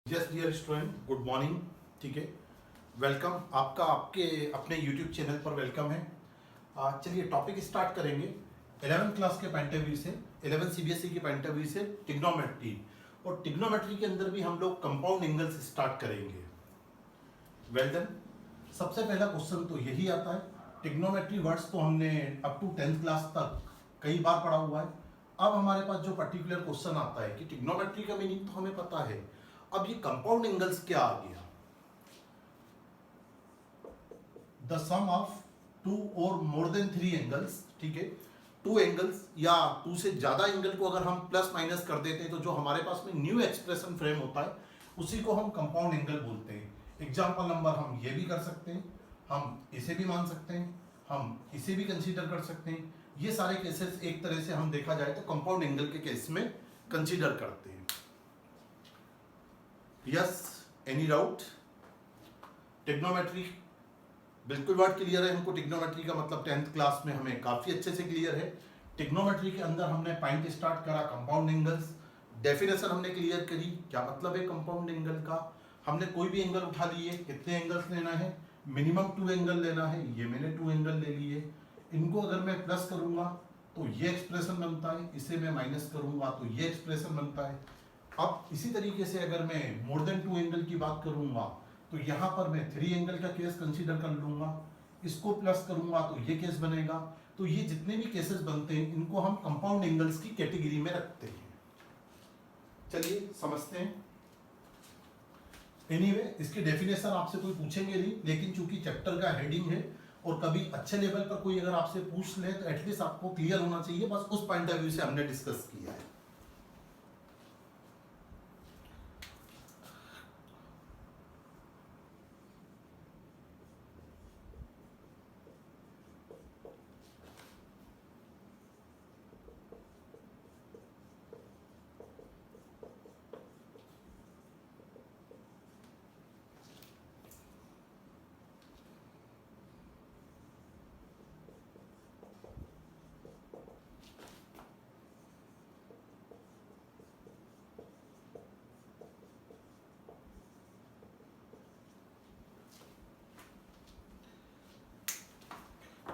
Yes dear student, good morning. ठीक है, welcome आपका आपके अपने यूट्यूब चैनल पर वेलकम है। चलिए टॉपिक स्टार्ट करेंगे 11th क्लास के पॉइंट ऑफ व्यू से, 11 सीबीएसई के पॉइंट ऑफ व्यू से टिग्नोमेट्री। और टिग्नोमेट्री के अंदर भी हम लोग कंपाउंड एंगल्स स्टार्ट करेंगे। Well done. सबसे पहला क्वेश्चन तो यही आता है। टिग्नोमेट्री वर्ड्स तो हमने अप टू 10th क्लास तक कई बार पढ़ा हुआ है। अब हमारे पास जो पर्टिकुलर क्वेश्चन आता है कि टिग्नोमेट्री का मीनिंग तो हमें पता है, अब ये कंपाउंड एंगल्स क्या आ गया। द सम ऑफ टू और मोर देन थ्री एंगल्स। ठीक है, टू एंगल्स या टू से ज्यादा एंगल को अगर हम प्लस माइनस कर देते हैं तो जो हमारे पास में न्यू एक्सप्रेशन फ्रेम होता है उसी को हम कंपाउंड एंगल बोलते हैं। एग्जाम्पल नंबर हम ये भी कर सकते हैं, हम इसे भी मान सकते हैं, हम इसे भी कंसीडर कर सकते हैं। ये सारे केसेस एक तरह से हम देखा जाए तो कंपाउंड एंगल के केस में कंसीडर करते हैं। Yes, any doubt? टिग्नोमेट्री बिल्कुल वर्ड क्लियर है हमको। टिग्नोमेट्री का मतलब 10th क्लास में हमें काफी अच्छे से क्लियर है। टिग्नोमेट्री के अंदर हमने पॉइंट स्टार्ट करा कंपाउंड एंगल्स, डेफिनेशन हमने क्लियर करी क्या मतलब है कंपाउंड एंगल का। हमने कोई भी एंगल उठा लिए, कितने एंगल्स लेना है, मिनिमम 2 एंगल लेना है, ये मैंने 2 एंगल ले लिए। इनको अगर मैं प्लस करूंगा तो ये एक्सप्रेशन बनता है, इसे मैं माइनस करूंगा तो ये एक्सप्रेशन बनता है। अब इसी तरीके से अगर मैं मोर देन 2 एंगल की बात करूंगा तो यहां पर मैं 3 एंगल का केस कंसीडर कर लूंगा, इसको प्लस करूंगा तो ये केस बनेगा। तो ये जितने भी केसेस बनते हैं इनको हम कंपाउंड एंगल्स की कैटेगरी में रखते हैं। चलिए समझते हैं। एनीवे, इसकी डेफिनेशन आपसे कोई पूछेंगे नहीं, लेकिन चूंकि चैप्टर का हेडिंग है और कभी अच्छे लेवल पर कोई अगर आपसे पूछ ले तो एटलीस्ट आपको क्लियर होना चाहिए, बस उस पॉइंट ऑफ व्यू से हमने डिस्कस किया है।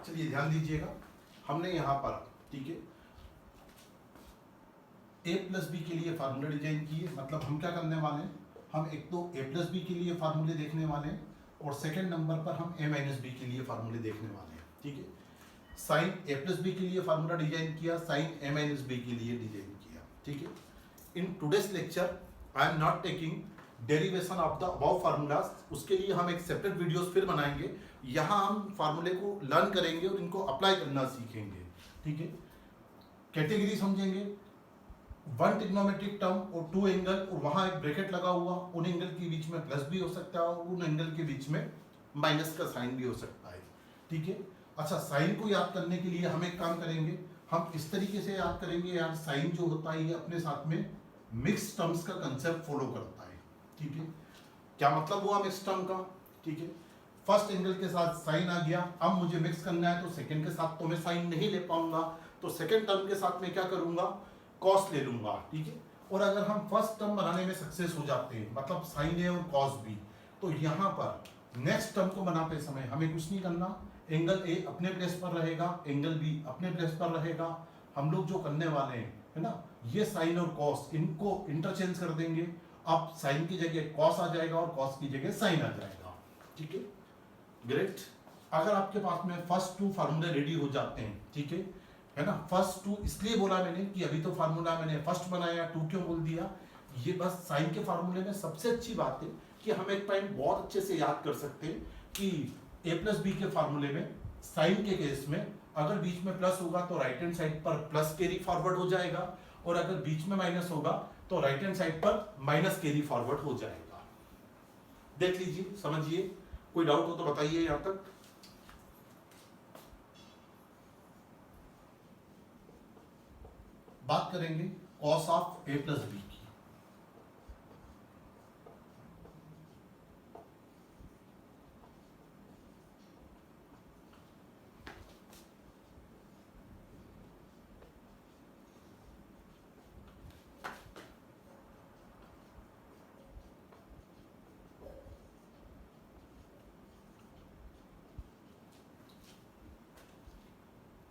चलिए ध्यान दीजिएगा, हमने यहां पर ठीक है a प्लस बी के लिए फार्मूला डिजाइन किए। मतलब हम क्या करने वाले हैं, हम एक तो a प्लस बी के लिए फार्मूले देखने वाले हैं और सेकंड नंबर पर हम a माइनस बी के लिए फार्मूले देखने वाले हैं। ठीक है, साइन a प्लस बी के लिए फार्मूला डिजाइन किया, साइन a माइनस बी के लिए डिजाइन किया। ठीक है, in today's lecture I am not taking derivation of the above formulas, उसके लिए हम एक सेपरेट वीडियोस फिर बनाएंगे। यहाँ हम फार्मूले को लर्न करेंगे और इनको अप्लाई करना सीखेंगे। ठीक है, कैटेगरी समझेंगे, वन ट्रिग्नोमेट्रिक टर्म और 2 एंगल और वहां एक ब्रैकेट लगा हुआ, उन एंगल के बीच में प्लस भी हो सकता है और उन एंगल के बीच में माइनस का साइन भी हो सकता है। ठीक है, अच्छा साइन को याद करने के लिए हम एक काम करेंगे, हम इस तरीके से याद करेंगे यार, साइन जो होता है ये अपने साथ में मिक्स टर्म्स का कंसेप्ट फॉलो करता है। ठीक है, क्या मतलब हुआ मिक्स टर्म का? ठीक है, फर्स्ट एंगल के साथ साइन आ गया, अब मुझे मिक्स करना है तो सेकंड के साथ तो मैं साइन नहीं ले पाऊंगा, तो सेकंड टर्म के साथ मैं क्या करूंगा, कॉस ले लूंगा। ठीक है, और अगर हम फर्स्ट टर्म बनाने में सक्सेस हो जाते हैं, मतलब साइन ए और कॉस बी, तो यहाँ पर नेक्स्ट टर्म को बनाते समय हमें कुछ नहीं करना, एंगल ए अपने प्लेस पर रहेगा, एंगल बी अपने प्लेस पर रहेगा। हम लोग जो करने वाले हैं है ना, ये साइन और कॉस इनको इंटरचेंज कर देंगे। अब साइन की जगह कॉस आ जाएगा और कॉस की जगह साइन आ जाएगा। ठीक है, ग्रेट। अगर आपके पास में फर्स्ट 2 फार्मूले रेडी हो जाते हैं, ठीक है ना, फर्स्ट 2 इसलिए बोला मैंने कि अभी तो फार्मूला मैंने फर्स्ट बनाया, 2 क्यों बोल दिया, ये बस साइन के फार्मूले में सबसे अच्छी बात है कि हम एक पॉइंट बहुत अच्छे से याद कर सकते हैं कि a प्लस बी के फार्मूले में साइन के केस में अगर बीच में प्लस होगा तो राइट हैंड साइड पर प्लस कैरी फॉरवर्ड हो जाएगा, और अगर बीच में माइनस होगा तो राइट हैंड साइड पर माइनस कैरी फॉरवर्ड हो जाएगा। देख लीजिए, समझिए, कोई डाउट हो तो बताइए यहां तक। बात करेंगे cos of a plus b की।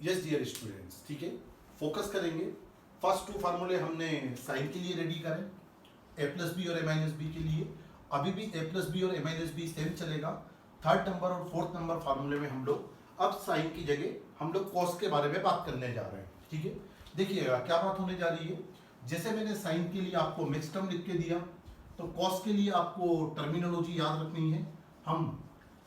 यस डियर स्टूडेंट्स, ठीक है, फोकस करेंगे। फर्स्ट 2 फार्मूले हमने साइन के लिए रेडी करें, ए प्लस बी और ए माइनस बी के लिए। अभी भी ए प्लस बी और ए माइनस बी सेम चलेगा। थर्ड नंबर और फोर्थ नंबर फार्मूले में हम लोग अब साइन की जगह हम लोग कॉस के बारे में बात करने जा रहे हैं, ठीक है। देखिएगा क्या बात होने जा रही है। जैसे मैंने साइन के लिए आपको मिक्स टर्म लिख के दिया, तो कॉस के लिए आपको टर्मिनोलॉजी याद रखनी है। हम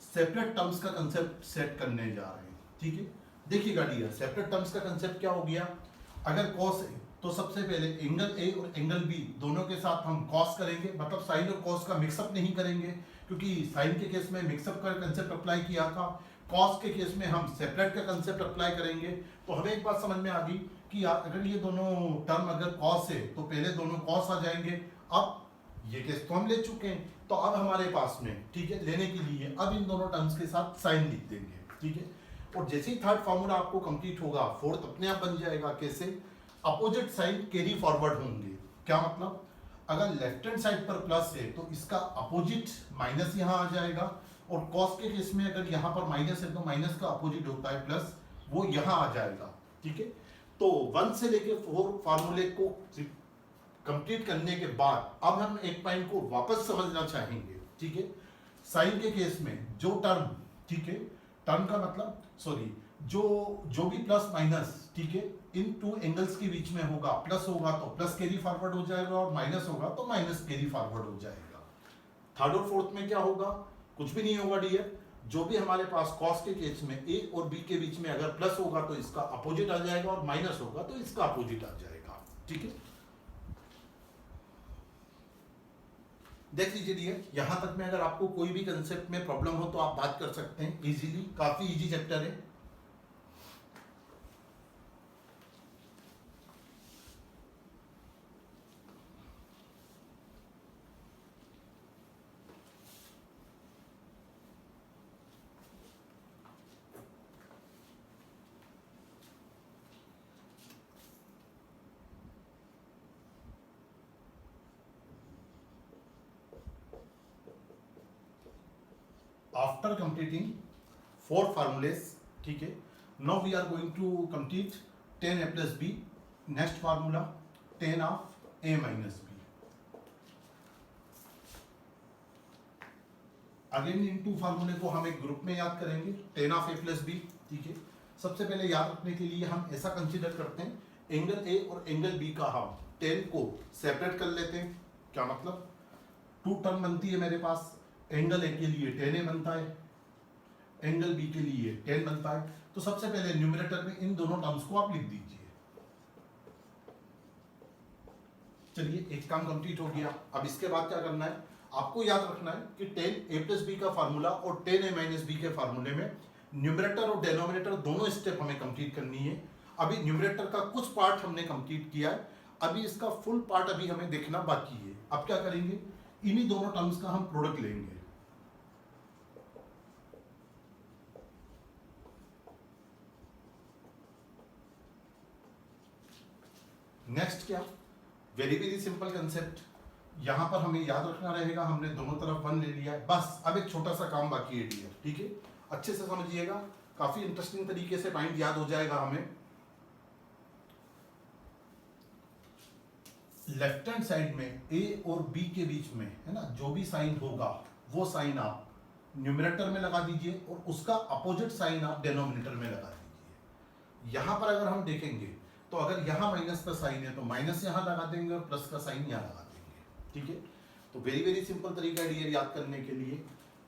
सेपरेट टर्म्स का कंसेप्ट सेट करने जा रहे हैं, ठीक है। देखिएगा डियर, सेपरेट टर्म्स का कंसेप्ट क्या हो गया। अगर कॉस है तो सबसे पहले एंगल ए और एंगल बी दोनों के साथ हम कॉस करेंगे, मतलब साइन और कॉस का मिक्सअप नहीं करेंगे, क्योंकि साइन के केस में मिक्सअप का कंसेप्ट अप्लाई किया था, कॉस के केस में हम सेपरेट का कंसेप्ट अप्लाई करेंगे। तो हमें एक बात समझ में आ गई कि अगर ये दोनों टर्म अगर कॉस है तो पहले दोनों कॉस आ जाएंगे। अब ये केस तो हम ले चुके हैं, तो अब हमारे पास में, ठीक है, लेने के लिए अब इन दोनों टर्म्स के साथ साइन लिख देंगे, ठीक है। और जैसे ही थर्ड फार्मूला आपको कंप्लीट होगा, फोर्थ अपने आप बन जाएगा। कैसे? अपोजिट साइन कैरी फॉरवर्ड होंगे। क्या मतलब? अगर लेफ्ट हैंड साइड पर प्लस है तो इसका अपोजिट माइनस यहाँ आ जाएगा, और कॉस के केस में अगर यहाँ पर माइनस है तो माइनस का अपोजिट होता है प्लस, वो यहाँ आ जाएगा, ठीक है। तो 1 से लेके 4 फार्मूले को कंप्लीट करने के बाद अब हम एक पॉइंट को वापस समझना चाहेंगे, ठीक है। साइन के केस में जो टर्म, ठीक है, टर्म का मतलब सॉरी, जो भी प्लस माइनस, ठीक है, इन 2 एंगल्स के बीच में होगा, प्लस होगा तो प्लस कैरी फॉरवर्ड हो जाएगा, और माइनस होगा तो माइनस कैरी फॉरवर्ड हो जाएगा। थर्ड और फोर्थ में क्या होगा? कुछ भी नहीं होगा डियर। जो भी हमारे पास कॉस के केस में ए और बी के बीच में अगर प्लस होगा तो इसका अपोजिट आ जाएगा, और माइनस होगा तो इसका अपोजिट आ जाएगा, ठीक है। देख लीजिए डियर, यहां तक में अगर आपको कोई भी कंसेप्ट में प्रॉब्लम हो तो आप बात कर सकते हैं इजीली, काफी इजी चैप्टर है। After completing 4 formulas, ठीक है, now we are going to complete tan a plus b. Next formula tan of a minus b. Again in 2 फार्मूले को हम एक ग्रुप में याद करेंगे, tan of a plus b, ठीक है। सबसे पहले याद रखने के लिए हम ऐसा कंसीडर करते हैं, एंगल ए और एंगल बी का हम tan को सेपरेट कर लेते हैं। क्या मतलब? 2 टर्म बनती है मेरे पास, एंगल ए के लिए tan a बनता है, एंगल बी के लिए tan बनता है। तो सबसे पहले न्यूमरेटर में इन दोनों टर्म्स को आप लिख दीजिए। चलिए, एक काम कंप्लीट हो गया। अब इसके बाद क्या करना है? आपको याद रखना है कि tan a प्लस बी का फार्मूला और tan a माइनस बी के फार्मूले में न्यूमरेटर और डेनोमिनेटर दोनों स्टेप हमें कंप्लीट करनी है। अभी न्यूमरेटर का कुछ पार्ट हमने कंप्लीट किया है, अभी इसका फुल पार्ट अभी हमें देखना बाकी है। अब क्या करेंगे? इन्हीं दोनों टर्म्स का हम प्रोडक्ट लेंगे। नेक्स्ट क्या? Very very simple concept. यहां पर हमें याद रखना रहेगा, हमने दोनों तरफ 1 ले लिया है। बस अब एक छोटा सा काम बाकी है डियर, ठीक है। अच्छे से समझिएगा, काफी इंटरेस्टिंग तरीके से पॉइंट याद हो जाएगा हमें। लेफ्ट हैंड साइड में ए और बी के बीच में, है ना, जो भी साइन होगा वो साइन आप न्यूमरेटर में लगा दीजिए, और उसका अपोजिट साइन आप डेनोमिनेटर में लगा दीजिए। यहां पर अगर हम देखेंगे तो अगर यहाँ माइनस का साइन है तो माइनस यहाँ लगा देंगे, और प्लस का साइन यहाँ लगा देंगे, ठीक है। तो वेरी वेरी सिंपल तरीका है डियर याद करने के लिए।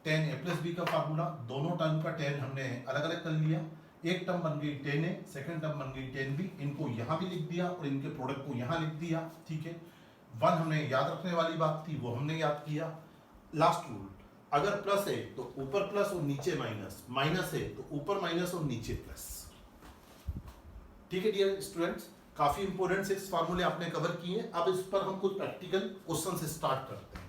tan a प्लस बी का फार्मूला, दोनों टर्म का tan हमने अलग अलग कर लिया। एक टर्म बन गई tan a, सेकंड टर्म बन गई tan b। इनको यहाँ भी लिख दिया और इनके प्रोडक्ट को यहाँ लिख दिया, ठीक है। 1 हमने याद रखने वाली बात थी, वो हमने याद किया। लास्ट रूल, अगर प्लस है तो ऊपर प्लस और नीचे माइनस, माइनस है तो ऊपर माइनस और नीचे प्लस, ठीक है डियर स्टूडेंट्स। काफी इंपोर्टेंट 6 फार्मूले आपने कवर किए। अब इस पर हम कुछ प्रैक्टिकल क्वेश्चन से स्टार्ट करते हैं।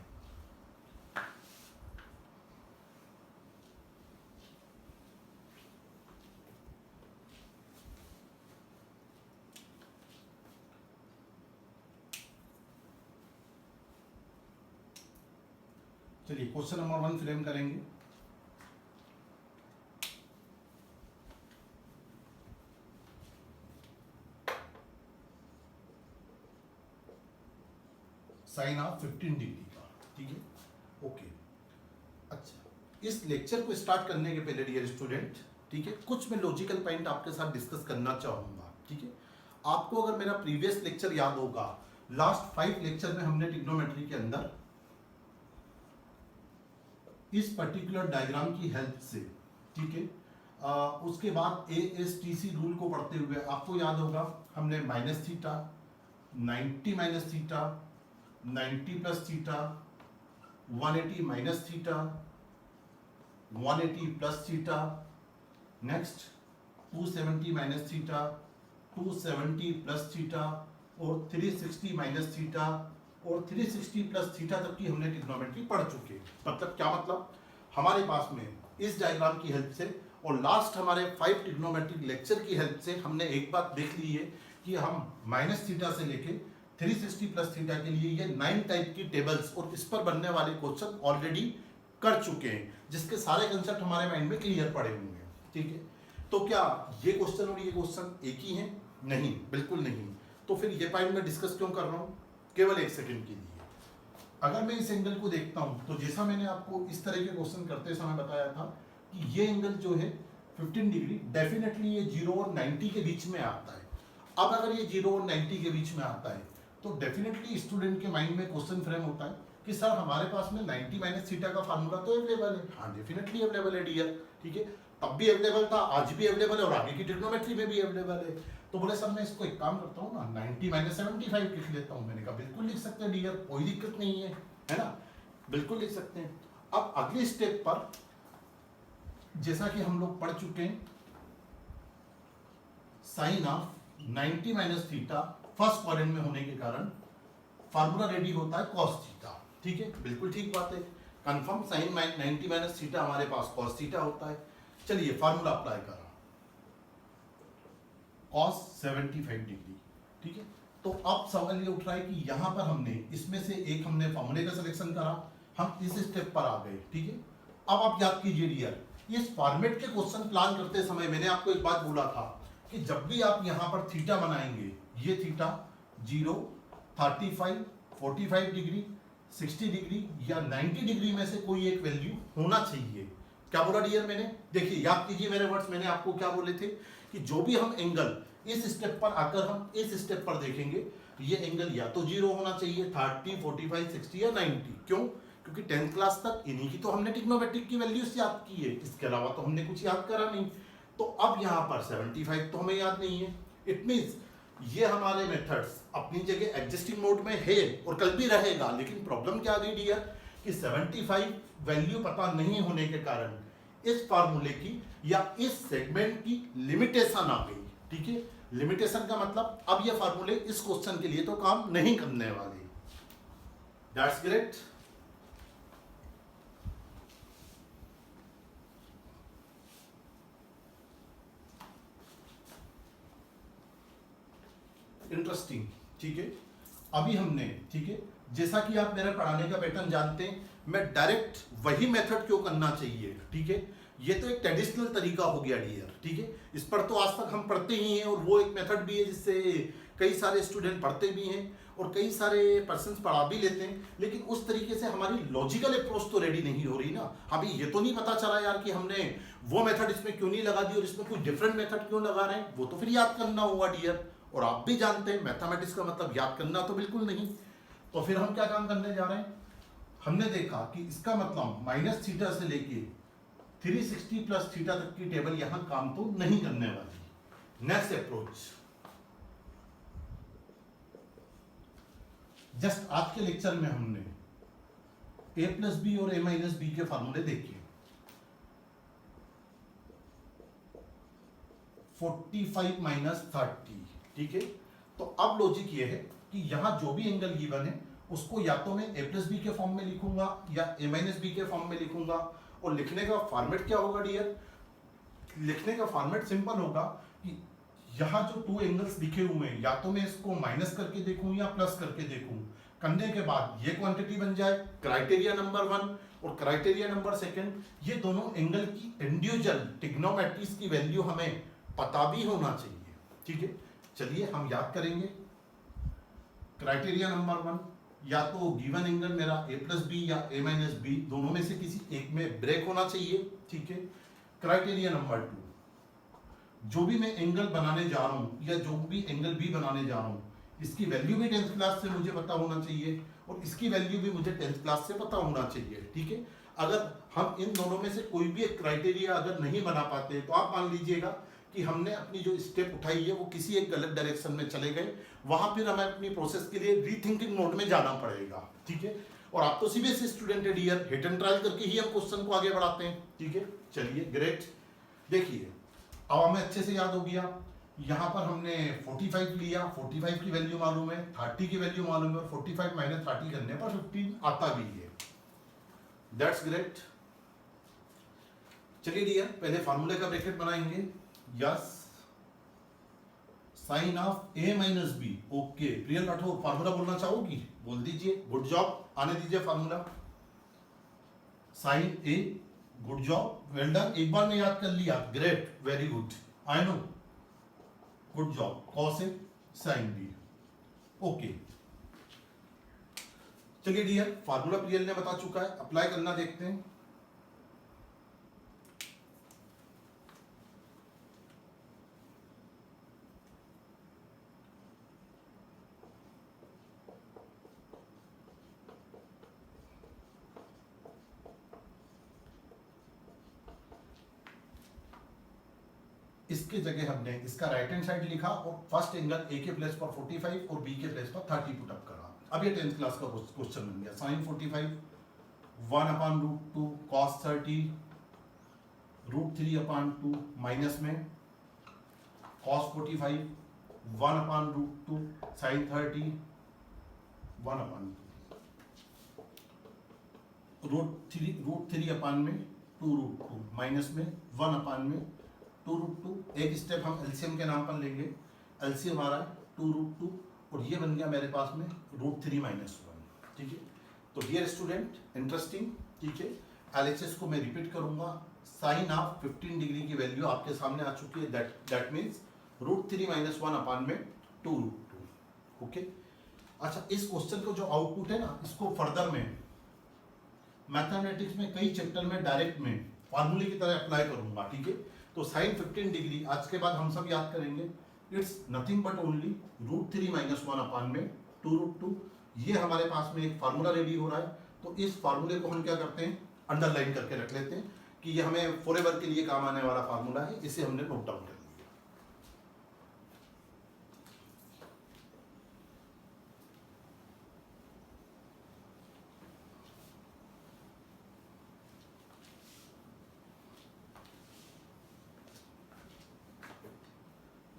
चलिए, क्वेश्चन नंबर 1 फ्रेम करेंगे। साइन ऑफ 15 डिग्री का, ठीक है। ओके, अच्छा, इस लेक्चर को स्टार्ट करने के पहले डियर स्टूडेंट, ठीक है, कुछ मैं लॉजिकल पॉइंट आपके साथ डिस्कस करना चाहूंगा, ठीक है। आपको अगर मेरा प्रीवियस लेक्चर याद होगा, लास्ट 5 लेक्चर में हमने ट्रिग्नोमेट्री के अंदर इस पर्टिकुलर डायग्राम की हेल्प से, ठीक है, उसके बाद ASTC रूल को पढ़ते हुए आपको याद होगा हमने minus theta, 90 minus theta, 90 plus theta, 180 minus theta, 180 plus theta, next 270 minus theta, 270 plus theta और 360 माइनस थीटा और 360 प्लस थीटा तक की हमने ट्रिग्नोमेट्री पढ़ चुके हैं। मतलब क्या मतलब, हमारे पास में इस डायग्राम की हेल्प से और लास्ट हमारे 5 ट्रिग्नोमेट्रिक लेक्चर की हेल्प से हमने एक बात देख ली है कि हम माइनस थीटा से लेके 360 प्लस थीटा के लिए ये 9 टाइप की टेबल्स और इस पर बनने वाले क्वेश्चन ऑलरेडी कर चुके हैं, जिसके सारे कंसेप्ट हमारे माइंड में क्लियर पड़े हुए हैं, ठीक है। तो क्या ये क्वेश्चन और ये क्वेश्चन एक ही हैं? नहीं, बिल्कुल नहीं। तो फिर ये पॉइंट मैं डिस्कस क्यों कर रहा हूँ? केवल 1 सेकंड के लिए। अगर मैं इस एंगल को देखता हूं तो जैसा मैंने आपको इस तरह के क्वेश्चन करते समय बताया था कि ये एंगल जो है 15 डिग्री, डेफिनेटली ये 0 और 90 के बीच में आता है। अब अगर ये 0 और 90 के बीच में आता है तो डेफिनेटली स्टूडेंट के माइंड में क्वेश्चन फ्रेम होता है कि सर हमारे पास में 90 माइनस थीटा का फार्मूला तो अवेलेबल है। हाँ, डेफिनेटली अवेलेबल है डियर, ठीक है, तब भी अवेलेबल था, आज भी अवेलेबल है और आगे की ट्रिग्नोमेट्री में भी अवेलेबल है। तो बोले सर मैं इसको एक काम करता हूँ ना, 90 माइनस 75 लिख लेता हूँ। मैंने कहा बिल्कुल लिख सकते हैं डियर, कोई दिक्कत नहीं है ना, बिल्कुल लिख सकते हैं। अब अगले स्टेप पर जैसा कि हम लोग पढ़ चुके हैं, sine of 90 minus theta first quadrant में होने के कारण फार्मूला रेडी होता है कॉस थीटा, ठीक है, बिल्कुल ठीक बात है, कंफर्म। साइन 90 माइनस थीटा हमारे पास कॉस थीटा होता है। चलिए फार्मूला अप्लाई करा, cos 75 डिग्री, ठीक है। तो अब सवाल ये उठ रहा है कि यहां पर हमने इसमें से एक हमने फॉर्मूले का सिलेक्शन करा, हम इस स्टेप पर आ गए, ठीक है। अब आप याद कीजिए डियर, इस फॉर्मेट के क्वेश्चन प्लान करते समय मैंने आपको एक बात बोला था कि जब भी आप यहां पर थीटा बनाएंगे, ये थीटा 0, 35, 45 डिग्री, 60 डिग्री या 90 डिग्री में से कोई एक वैल्यू होना चाहिए। क्या बोला डियर मैंने? देखिए याद कीजिए मेरे वर्ड्स, मैंने आपको क्या बोले थे कि जो भी हम एंगल इस स्टेप पर आकर हम इस स्टेप पर देखेंगे, ये एंगल या तो 0 होना चाहिए, 30, 45, 60 या 90। क्यों? क्योंकि 10th क्लास तक इन्हीं की तो हमने ट्रिग्नोमेट्रिक की वैल्यूज याद की है, इसके अलावा तो हमने कुछ याद करा नहीं। तो अब यहाँ पर 75 तो हमें याद नहीं है। इट मीन्स ये हमारे मेथड्स अपनी जगह एग्जिस्टिंग मोड में है और कल भी रहेगा, लेकिन प्रॉब्लम क्या आ गई डियर कि 75 वैल्यू पता नहीं होने के कारण इस फार्मूले की या इस सेगमेंट की लिमिटेशन आ गई, ठीक है। लिमिटेशन का मतलब अब ये फार्मूले इस क्वेश्चन के लिए तो काम नहीं करने वाले। That's great. इंटरेस्टिंग, ठीक है। अभी हमने, ठीक है, जैसा कि आप मेरा पढ़ाने का पैटर्न जानते हैं, मैं डायरेक्ट वही मेथड क्यों करना चाहिए, ठीक है। ये तो एक ट्रेडिशनल तरीका हो गया डियर, ठीक है, इस पर तो आज तक हम पढ़ते ही हैं और वो एक मेथड भी है जिससे कई सारे स्टूडेंट पढ़ते भी हैं और कई सारे पर्सन्स पढ़ा भी लेते हैं, लेकिन उस तरीके से हमारी लॉजिकल अप्रोच तो रेडी नहीं हो रही ना। अभी ये तो नहीं पता चला यार कि हमने वो मेथड इसमें क्यों नहीं लगा दी और इसमें कुछ डिफरेंट मेथड क्यों लगा रहे हैं, वो तो फिर याद करना होगा डियर। और आप भी जानते हैं मैथमेटिक्स का मतलब याद करना तो बिल्कुल नहीं। तो फिर हम क्या काम करने जा रहे हैं, हमने देखा कि इसका मतलब माइनस थीटा से लेके 360 प्लस थीटा तक की टेबल यहां काम तो नहीं करने वाली। नेक्स्ट अप्रोच, जस्ट आज के लेक्चर में हमने a प्लस बी और a माइनस बी के फॉर्मूले देखे। 45 माइनस 30, ठीक है। तो अब लॉजिक ये है कि यहां जो भी एंगल गिवन है उसको या तो मैं a प्लस बी के फॉर्म में लिखूंगा या a माइनस बी के फॉर्म में लिखूंगा। और लिखने का फॉर्मेट क्या होगा डियर? लिखने का फॉर्मेट सिंपल होगा कि यहाँ जो 2 एंगल्स दिखे हुए हैं, या तो मैं इसको माइनस करके देखूं या प्लस करके देखूं। करने के बाद ये क्वांटिटी बन जाए क्राइटेरिया नंबर 1 और क्राइटेरिया नंबर 2। ये दोनों एंगल की इंडिविजुअल ट्रिग्नोमेट्रीज की वैल्यू हमें पता भी होना चाहिए, ठीक है। चलिए हम याद करेंगे। क्राइटेरिया नंबर 1, या तो गिवन एंगल मेरा a प्लस बी या a माइनस बी, दोनों में से किसी एक में ब्रेक होना चाहिए, ठीक है। क्राइटेरिया नंबर 2, जो भी मैं एंगल बनाने जा रहा हूं या जो भी एंगल बी बनाने जा रहा हूं, इसकी वैल्यू भी 10th क्लास से मुझे पता होना चाहिए और इसकी वैल्यू भी मुझे 10th क्लास से पता होना चाहिए, ठीक है। अगर हम इन दोनों में से कोई भी एक क्राइटेरिया अगर नहीं बना पाते तो आप मान लीजिएगा कि हमने अपनी जो स्टेप उठाई है वो किसी एक गलत डायरेक्शन में चले गए, वहां फिर हमें अपनी प्रोसेस के लिए रीथिंकिंग मोड में जाना पड़ेगा, ठीक है। और आप तो सीबीएसई स्टूडेंट है डियर, हिट एंड ट्रायल करके ही हम क्वेश्चन को आगे बढ़ाते हैं, ठीक है। चलिए ग्रेट, देखिए अब हमें अच्छे से याद हो गया, यहाँ पर हमने 45 लिया, 45 की वैल्यू मालूम है, 30 की वैल्यू मालूम है और 45 माइनस 30 करने पर 15 आता भी है, दैट्स ग्रेट। चलिए डियर पहले फार्मूले का ब्रैकेट बनाएंगे, yes sine of a minus b, okay. Priyal Rathore formula बोलना चाहोगी, बोल दीजिए, गुड जॉब, आने दीजिए formula. Sine a, good job, well done, एक बार में याद कर लिया, great, very good, I know, good job. Cos a sine b, okay. चलिए डियर फार्मूला प्रियल ने बता चुका है, अप्लाई करना देखते हैं। इसके जगह हमने इसका राइट हैंड साइड लिखा और फर्स्ट एंगल ए के प्लेस पर 45 और बी के प्लेस पर 30 पुट अप करा। अब ये 10th क्लास का क्वेश्चन बन गया, साइन 45 1/√2 cos 30 √3/2 माइनस में cos 45 1/√2 sin 30 1/2 √3/2 माइनस में 1/2 2√2। एक स्टेप हम एलसीएम के नाम पर लेंगे, एलसीएम आ रहा है 2√2 और ये बन गया मेरे पास में √3 - 1, ठीक है। तो डियर स्टूडेंट इंटरेस्टिंग, ठीक है। एलएचएस को मैं रिपीट करूंगा, साइन ऑफ 15 डिग्री की वैल्यू आपके सामने आ चुकी है, दैट मीन्स √3 - 1/2, ओके। अच्छा, इस क्वेश्चन को जो आउटपुट है ना, इसको फर्दर में मैथमेटिक्स में कई चैप्टर में डायरेक्ट में फॉर्मूले की तरह अप्लाई करूंगा, ठीक है। तो साइन 15 डिग्री आज के बाद हम सब याद करेंगे, इट्स नथिंग बट ओनली √3 - 1/2 2√2। ये हमारे पास में एक फार्मूला रेडी हो रहा है, तो इस फार्मूले को हम क्या करते हैं, अंडरलाइन करके रख लेते हैं कि ये हमें फॉरएवर के लिए काम आने वाला फार्मूला है, इसे हमने नोट डाउन कर लिया।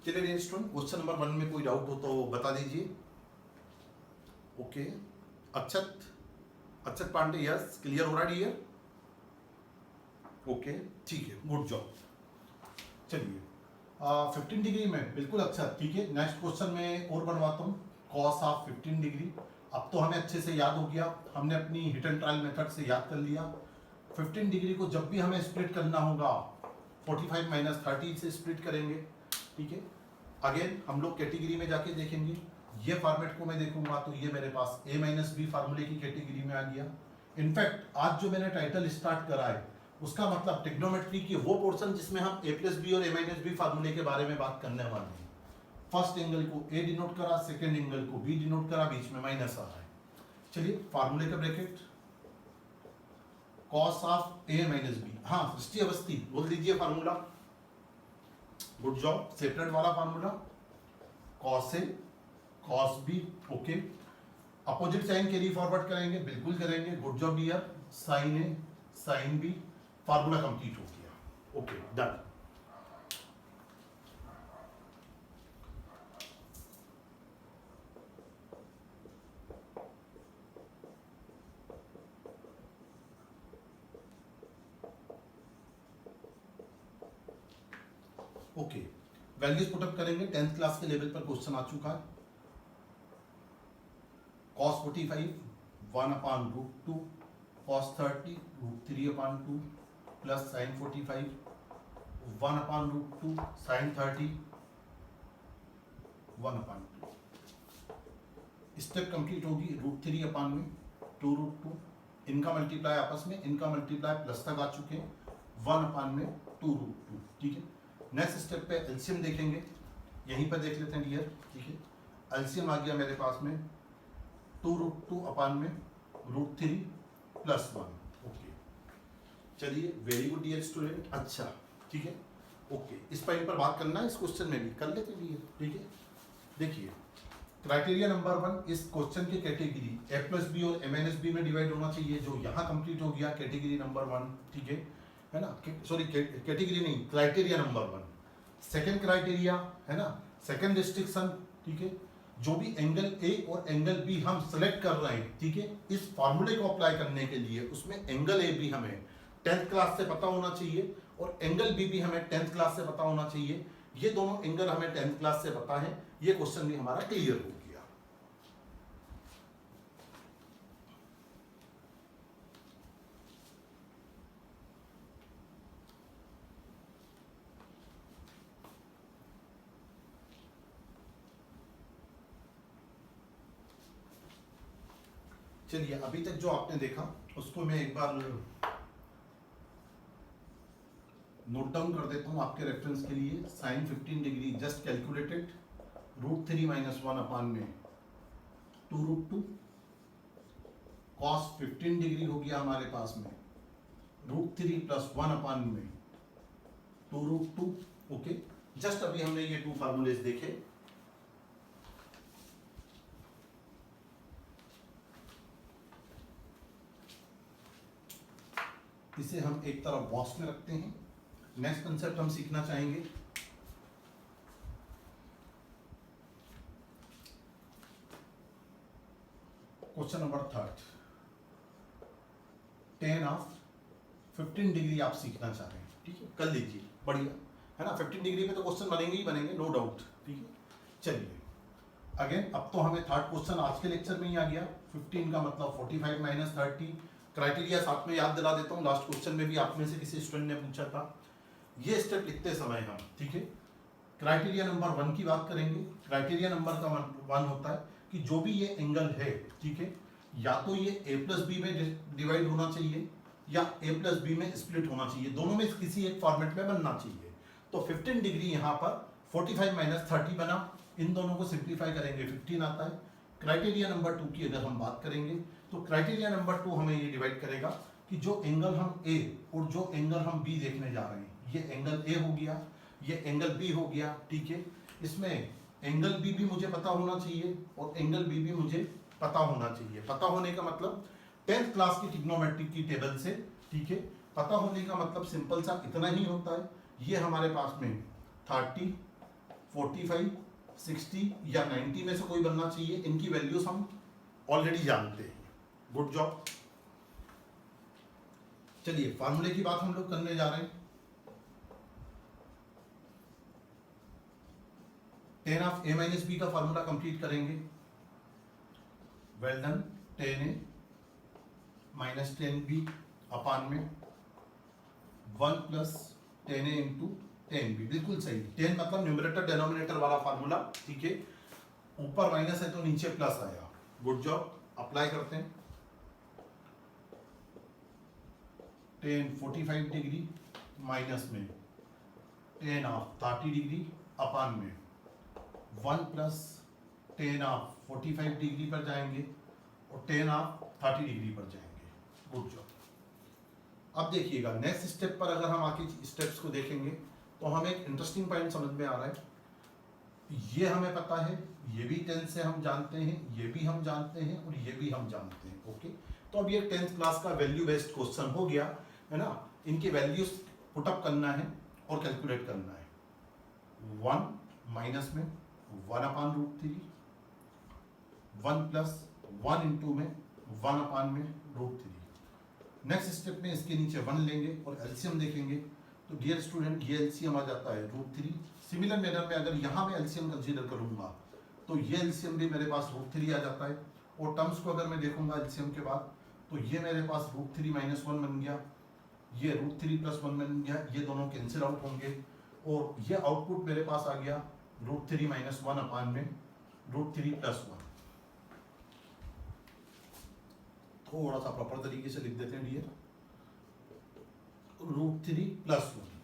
चलिए स्टूडेंट, क्वेश्चन नंबर 1 में कोई डाउट हो तो बता दीजिए, ओके। अक्षत पांडे, यस, क्लियर हो रहा है डियर, ओके, ठीक है, गुड जॉब। चलिए 15 डिग्री में बिल्कुल अच्छा, ठीक है। नेक्स्ट क्वेश्चन में और बनवाता हूँ, कॉस ऑफ 15 डिग्री। अब तो हमें अच्छे से याद हो गया, हमने अपनी हिट एंड ट्रायल मेथड से याद कर लिया। 15 डिग्री को जब भी हमें स्प्लिट करना होगा 45 - 30 से स्प्लिट करेंगे, ठीक है। अगेन हम लोग कैटेगरी में जाके देखेंगे, ये फॉर्मेट को मैं देखूंगा तो ये मेरे पास a - b फार्मूले की कैटेगरी में आ गया। इनफैक्ट आज जो मैंने टाइटल स्टार्ट करा है उसका मतलब ट्रिग्नोमेट्री की वो पोर्शन जिसमें हम a + b और a - b फार्मूले के बारे में बात करने वाले हैं। फर्स्ट एंगल को a डिनोट करा, सेकेंड एंगल को b डिनोट करा, बीच में माइनस आ रहा है। चलिए फार्मूले का bracket, cos of a - b, हाँ सृष्टि अवस्थी बोल दीजिए फार्मूला, गुड जॉब, सेपरेट वाला formula, cos a cos b, okay. Opposite sign carry forward करेंगे, बिल्कुल करेंगे, good job dear, sine a sine b, formula complete हो गया, okay done. Okay, values put up करेंगे, 10th क्लास के लेवल पर question आ चुका है। cos 45 1/√2 cos 30 √3/2 plus sin 45 1/√2 sin 30 1/2। Step complete होगी, √3 अपान में 2√2, इनका मल्टीप्लाई आपस में, इनका मल्टीप्लाई प्लस तक आ चुके हैं, 1 अपान में 2√2। ठीक है, नेक्स्ट स्टेप पे एलसीएम देखेंगे, यहीं पर देख लेते हैं डियर। ठीक है, एलसीएम आ गया मेरे पास में 2√2 अपान में √3 प्लस 1। ओके, चलिए वेरी गुड डियर स्टूडेंट। अच्छा ठीक है, ओके, इस पॉइंट पर बात करना है, इस क्वेश्चन में भी कर लेते हैं। ठीक है, देखिए क्राइटेरिया नंबर 1, इस क्वेश्चन की कैटेगरी a प्लस बी और m माइनस बी में डिवाइड होना चाहिए, जो यहाँ कंप्लीट हो गया कैटेगरी नंबर 1। ठीक है ना, सॉरी कैटेगरी नहीं, क्राइटेरिया नंबर 1। सेकंड क्राइटेरिया है ना, सेकंड रिस्ट्रिक्शन। ठीक है, जो भी एंगल ए और एंगल बी हम सेलेक्ट कर रहे हैं, ठीक है, इस फॉर्मूले को अप्लाई करने के लिए, उसमें एंगल ए भी हमें 10th क्लास से पता होना चाहिए और एंगल बी भी हमें 10th क्लास से पता होना चाहिए। ये दोनों एंगल हमें 10th क्लास से पता है, ये क्वेश्चन भी हमारा क्लियर हो गया। चलिए अभी तक जो आपने देखा उसको मैं एक बार नोट डाउन कर देता हूं आपके रेफरेंस के लिए। साइन 15 डिग्री जस्ट कैलकुलेटेड, √3 - 1 अपान में 2√2, कॉस 15 डिग्री हो गया हमारे पास में √3 प्लस 1 अपान में 2√2। ओके, जस्ट अभी हमने ये 2 फार्मूलेज देखे। इसे हम एक तरफ बॉक्स में रखते हैं। नेक्स्ट कंसेप्ट हम सीखना चाहेंगे, question number 3, tan of 15 degree आप सीखना चाह रहे हैं। ठीक है, कर लीजिए, बढ़िया है ना। 15 डिग्री पे तो क्वेश्चन बनेंगे ही बनेंगे, नो डाउट। ठीक है, चलिए अगेन अब तो हमें थर्ड क्वेश्चन आज के लेक्चर में ही आ गया। 15 का मतलब 45 - 30। क्राइटेरिया साथ में याद दिला देता हूँ, लास्ट क्वेश्चन में भी आप में से किसी स्टूडेंट ने पूछा था। ये स्टेप लिखते समय हम, ठीक है, क्राइटेरिया नंबर 1 की बात करेंगे। क्राइटेरिया नंबर का 1 होता है कि जो भी ये एंगल है, ठीक है, या तो ये a प्लस बी में डिवाइड होना चाहिए या a प्लस बी में स्प्लिट होना चाहिए, दोनों में किसी एक फॉर्मेट में बनना चाहिए। तो 15 डिग्री यहाँ पर 45 - 30 बना, इन दोनों को सिंप्लीफाई करेंगे 15 आता है। क्राइटेरिया नंबर 2 की अगर हम बात करेंगे तो क्राइटेरिया नंबर 2 हमें ये डिवाइड करेगा कि जो एंगल हम a और जो एंगल हम b देखने जा रहे हैं, ये एंगल a हो गया, ये एंगल b हो गया। ठीक है, इसमें एंगल b भी मुझे पता होना चाहिए और एंगल b भी मुझे पता होना चाहिए। पता होने का मतलब 10th क्लास की ट्रिग्नोमेट्रिक की टेबल से, ठीक है, पता होने का मतलब सिंपल सा इतना ही होता है, ये हमारे पास में 30, 45, 60 या 90 में से कोई बनना चाहिए। इनकी वैल्यूज हम ऑलरेडी जानते हैं। Good job. चलिए फार्मूले की बात हम लोग करने जा रहे हैं। tan of a minus b का फार्मूला कंप्लीट करेंगे। Well done. tan a minus tan b upon में 1 plus tan a into tan b। बिल्कुल सही, tan मतलब न्यूमरेटर डेनोमिनेटर वाला फार्मूला। ठीक है, ऊपर माइनस है तो नीचे प्लस आया। Good job. अप्लाई करते हैं। tan 45 डिग्री माइनस में tan ऑफ 30 डिग्री अपान में 1 प्लस tan ऑफ 45 डिग्री पर जाएंगे और tan ऑफ 30 डिग्री पर जाएंगे। Good job. अब देखिएगा नेक्स्ट स्टेप पर अगर हम आके स्टेप्स को देखेंगे तो हमें एक इंटरेस्टिंग पॉइंट समझ में आ रहा है। ये हमें पता है, ये भी 10 से हम जानते हैं, ये भी हम जानते हैं और ये भी हम जानते हैं। ओके, तो अब ये 10th क्लास का वैल्यू बेस्ड क्वेश्चन हो गया है ना। इनकी वैल्यूज पुटअप करना है और कैलकुलेट करना है। 1 माइनस में 1 अपान √3, 1 प्लस 1 इंटू में 1 अपान में √3। नेक्स्ट स्टेप में इसके नीचे 1 लेंगे और एलसीएम देखेंगे। तो डियर स्टूडेंट ये एलसीएम आ जाता है √3। सिमिलर मैनर में अगर यहाँ मैं एलसीएम कंसीडर करूँगा तो ये एलसीएम भी मेरे पास √3 आ जाता है। और टर्म्स को अगर मैं देखूंगा एलसीएम के बाद तो ये मेरे पास √3 - 1 बन गया, ये √3 + 1 बन गया, ये दोनों कैंसिल आउट होंगे और ये आउटपुट मेरे पास आ गया √3 - 1 अपान में √3 + 1। थोड़ा सा प्रॉपर तरीके से लिख देते हैं डियर, √3 + 1।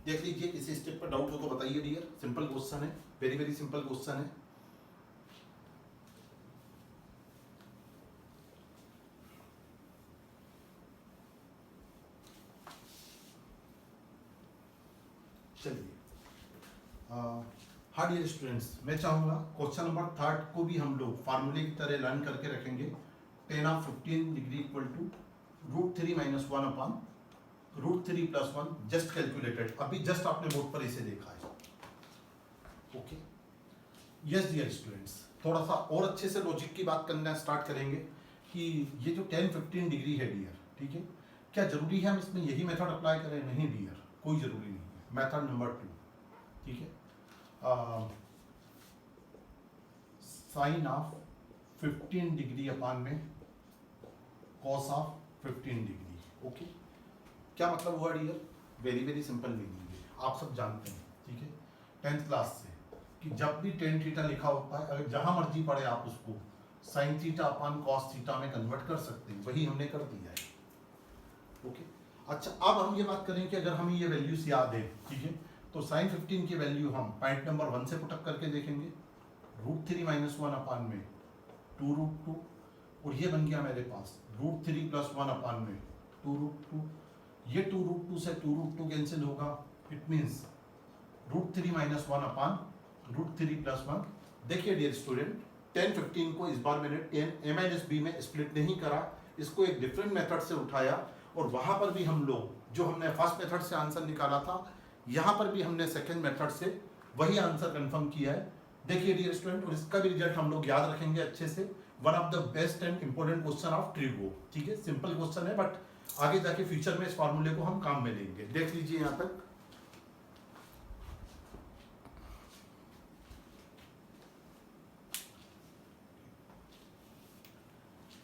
देख लीजिए, किसी स्टेप पर डाउट हो तो बताइए डियर, सिंपल क्वेश्चन है, वेरी वेरी सिंपल क्वेश्चन है। चलिए, हाँ डियर स्टूडेंट्स, मैं चाहूंगा क्वेश्चन नंबर 3 को भी हम लोग फार्मूले की तरह लर्न करके रखेंगे। tan of 15 degree = √3 - 1 √3 + 1 just calculated. अभी जस्ट आपने बोर्ड पर इसे देखा है। ओके, यस डियर स्टूडेंट्स, थोड़ा सा और अच्छे से लॉजिक की बात करना स्टार्ट करेंगे कि ये जो 10-15 डिग्री है डियर, ठीक है, क्या जरूरी है हम इसमें यही मेथड अप्लाई करें? नहीं डियर, कोई जरूरी नहीं है। मेथड नंबर 2, ठीक है, साइन ऑफ 15 डिग्री अपान में कॉस ऑफ 15 डिग्री। ओके, क्या मतलब हुआ dear? Very very simple meaning है, आप सब जानते हैं, ठीक है, 10th क्लास से, कि जब भी tan थीटा लिखा होता है, अगर जहां मर्जी पड़े आप उसको sine theta upon cos theta में कन्वर्ट कर सकते हैं, वही हमने कर दिया है। ओके, अच्छा, अब हम ये बात करें कि अगर हमें ये वैल्यूज याद है, ठीक है, तो साइन 15 की वैल्यू हम पॉइंट नंबर 1 से पुटअप करके देखेंगे। √3 - 1 अपान में 2√2, और ये बन गया मेरे पास √3 + 1 अपान में 2√2। ये 2√2 से 2√2 कैंसिल होगा, इट मीन्स √3 - 1 अपान √3 + 1। देखिए डियर स्टूडेंट, 10-15 को इस बार मैंने a - b में स्प्लिट नहीं करा, इसको एक डिफरेंट मेथड से उठाया, और वहां पर भी हम लोग जो हमने फर्स्ट मेथड से आंसर निकाला था, यहाँ पर भी हमने सेकंड मेथड से वही आंसर कंफर्म किया है। देखिए डियर स्टूडेंट, और इसका भी रिजल्ट हम लोग याद रखेंगे अच्छे से। One of the best and important question of trigo, ठीक है, सिंपल क्वेश्चन है, बट आगे जाके फ्यूचर में इस फॉर्मूले को हम काम में लेंगे। देख लीजिए यहाँ तक,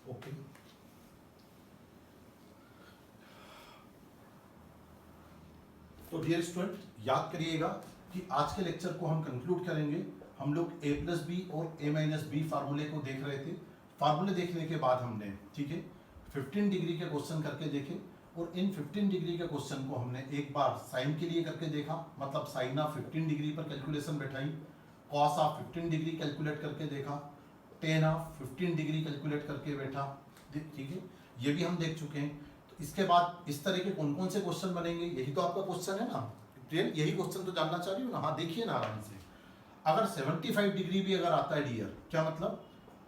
ओके, तो डियर स्टूडेंट याद करिएगा कि आज के लेक्चर को हम कंक्लूड करेंगे। हम लोग a+b और a-b फार्मूले को देख रहे थे। फार्मूले देखने के बाद हमने, ठीक है, 15 डिग्री के क्वेश्चन करके देखे, और इन 15 डिग्री के क्वेश्चन को हमने एक बार साइन के लिए करके देखा, मतलब साइन ऑफ 15 डिग्री पर कैलकुलेशन बैठाई, कॉस ऑफ 15 डिग्री कैलकुलेट करके देखा, tan ऑफ 15 डिग्री कैलकुलेट करके बैठा, ठीक है, ये भी हम देख चुके हैं। तो इसके बाद इस तरह के कौन कौन से क्वेश्चन बनेंगे, यही तो आपका क्वेश्चन है ना, यही क्वेश्चन तो जानना चाह रही हो ना? हाँ, देखिए ना आराम से। अगर 75 डिग्री भी अगर आता है डियर, क्या मतलब,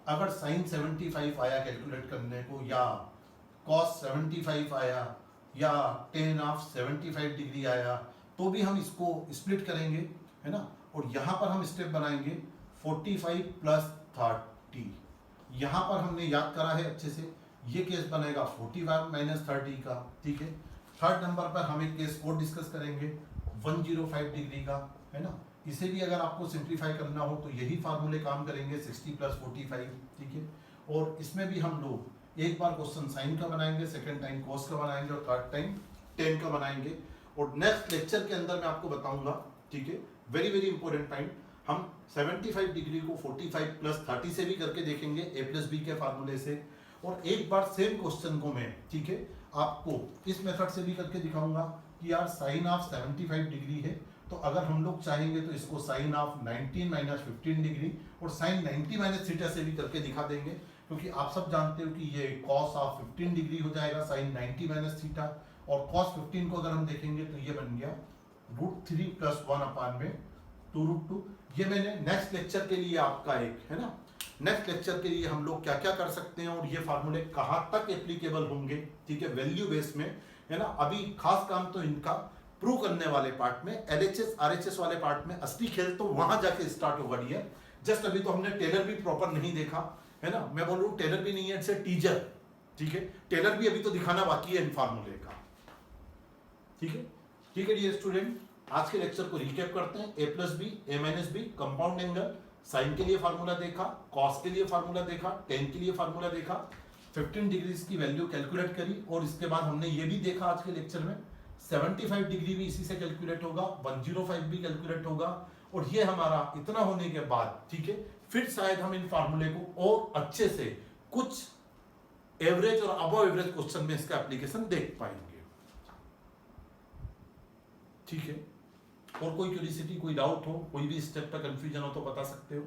अगर साइन 75 आया कैलकुलेट करने को, या कॉस 75 आया, या tan ऑफ 75 डिग्री आया, तो भी हम इसको स्प्लिट करेंगे, है ना, और यहाँ पर हम स्टेप बनाएंगे 45 + 30। यहाँ पर हमने याद करा है अच्छे से, ये केस बनेगा 45 - 30 का, ठीक है। थर्ड नंबर पर हम एक केस और डिस्कस करेंगे 105 डिग्री का, है ना, इसे भी अगर आपको सिंप्लीफाई करना हो तो यही फार्मूले काम करेंगे, 60 + 45, ठीक है। और इसमें भी हम लोग एक बार क्वेश्चन साइन का बनाएंगे, सेकंड टाइम कॉस का बनाएंगे, और थर्ड टाइम tan का बनाएंगे। और नेक्स्ट लेक्चर के अंदर मैं आपको बताऊंगा, ठीक है, वेरी वेरी इंपॉर्टेंट पॉइंट, हम 75 डिग्री को 45 + 30 से भी करके देखेंगे a+b के फार्मूले से। और एक बार सेम क्वेश्चन को मैं, ठीक है, आपको इस मेथड से भी करके दिखाऊंगा कि यार साइन ऑफ 75 डिग्री है, तो अगर हम लोग चाहेंगे तो इसको साइन ऑफ 19 - 15 डिग्री और साइन 90 - थीटा से भी करके दिखा देंगे, क्योंकि आप सब जानते हो कि ये कॉस ऑफ 15 डिग्री हो जाएगा साइन 90 - थीटा, और कॉस 15 को अगर हम देखेंगे तो ये बन गया √3 + 1 अपान में 2√2। ये मैंने नेक्स्ट लेक्चर के लिए आपका एक, है ना, नेक्स्ट लेक्चर के लिए हम लोग क्या क्या कर सकते हैं और ये फार्मूले कहाँ तक एप्लीकेबल होंगे, ठीक है, वैल्यू बेस में, है ना। अभी खास काम तो इनका प्रूव करने वाले पार्ट में, LHS RHS वाले पार्ट में असली खेल तो वहां जाके स्टार्ट होगा डियर। जस्ट अभी तो हमने टेलर भी प्रॉपर नहीं देखा, है ना, मैं बोल रहा हूँ टेलर भी नहीं है, इट्स ए टीजर, ठीक है, टेलर भी अभी तो दिखाना बाकी है इन फार्मूले का, ठीक है। ठीक है डियर स्टूडेंट, आज के लेक्चर को रिकैप करते हैं। a+b a-b compound angle, sign के लिए फार्मूला देखा, कॉस के लिए फार्मूला देखा, tan के लिए फार्मूला देखा, 15 डिग्री की वैल्यू कैलकुलेट करी, और इसके बाद हमने ये भी देखा आज के लेक्चर में 75 डिग्री भी इसी से कैलकुलेट होगा, 105 भी कैलकुलेट होगा, और ये हमारा इतना होने के बाद, ठीक है, फिर शायद हम इन फार्मूले को और अच्छे से कुछ एवरेज और अबव एवरेज क्वेश्चन में इसका एप्लीकेशन देख पाएंगे। ठीक है, और कोई क्यूरियोसिटी, कोई डाउट हो, कोई भी स्टेप पर कंफ्यूजन हो तो बता सकते हो।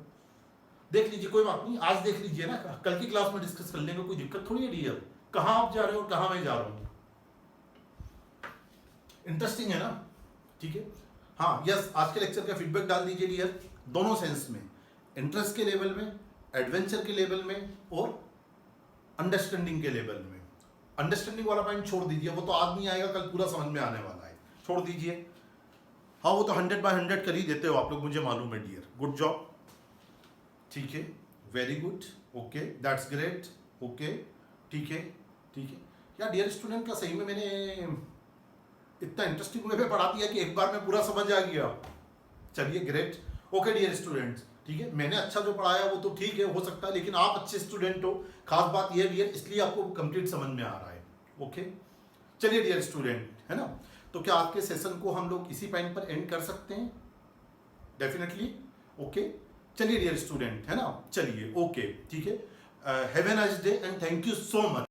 देख लीजिए, कोई बात नहीं, आज देख लीजिए ना, कल की क्लास में डिस्कस कर लेंगे, कोई दिक्कत थोड़ी है डियर। कहां आप जा रहे हो और कहां मैं जा रहा हूं, इंटरेस्टिंग है ना। ठीक है, हाँ यस, आज के लेक्चर का फीडबैक डाल दीजिए डियर, दोनों सेंस में, इंटरेस्ट के लेवल में, एडवेंचर के लेवल में, और अंडरस्टैंडिंग के लेवल में। अंडरस्टैंडिंग वाला पॉइंट छोड़ दीजिए, वो तो आज नहीं आएगा, कल पूरा समझ में आने वाला है, छोड़ दीजिए। हाँ वो तो 100/100 कर ही देते हो आप लोग, मुझे मालूम है डियर, गुड जॉब। ठीक है, very good, okay, that's great, okay, ठीक है, ठीक है। यार डियर स्टूडेंट, का सही में मैंने इतना इंटरेस्टिंग वे में पढ़ा दिया कि एक बार में पूरा समझ आ गया। चलिए ग्रेट, ओके डियर स्टूडेंट्स, ठीक है, मैंने अच्छा जो पढ़ाया वो तो ठीक है, हो सकता है, लेकिन आप अच्छे स्टूडेंट हो, खास बात ये डियर, इसलिए आपको कंप्लीट समझ में आ रहा है। ओके, चलिए डियर स्टूडेंट, है ना, तो क्या आपके सेशन को हम लोग इसी पॉइंट पर एंड कर सकते हैं? डेफिनेटली, ओके, चलिए डियर स्टूडेंट, है ना, चलिए, ओके, ठीक है, have a nice day and thank you so much.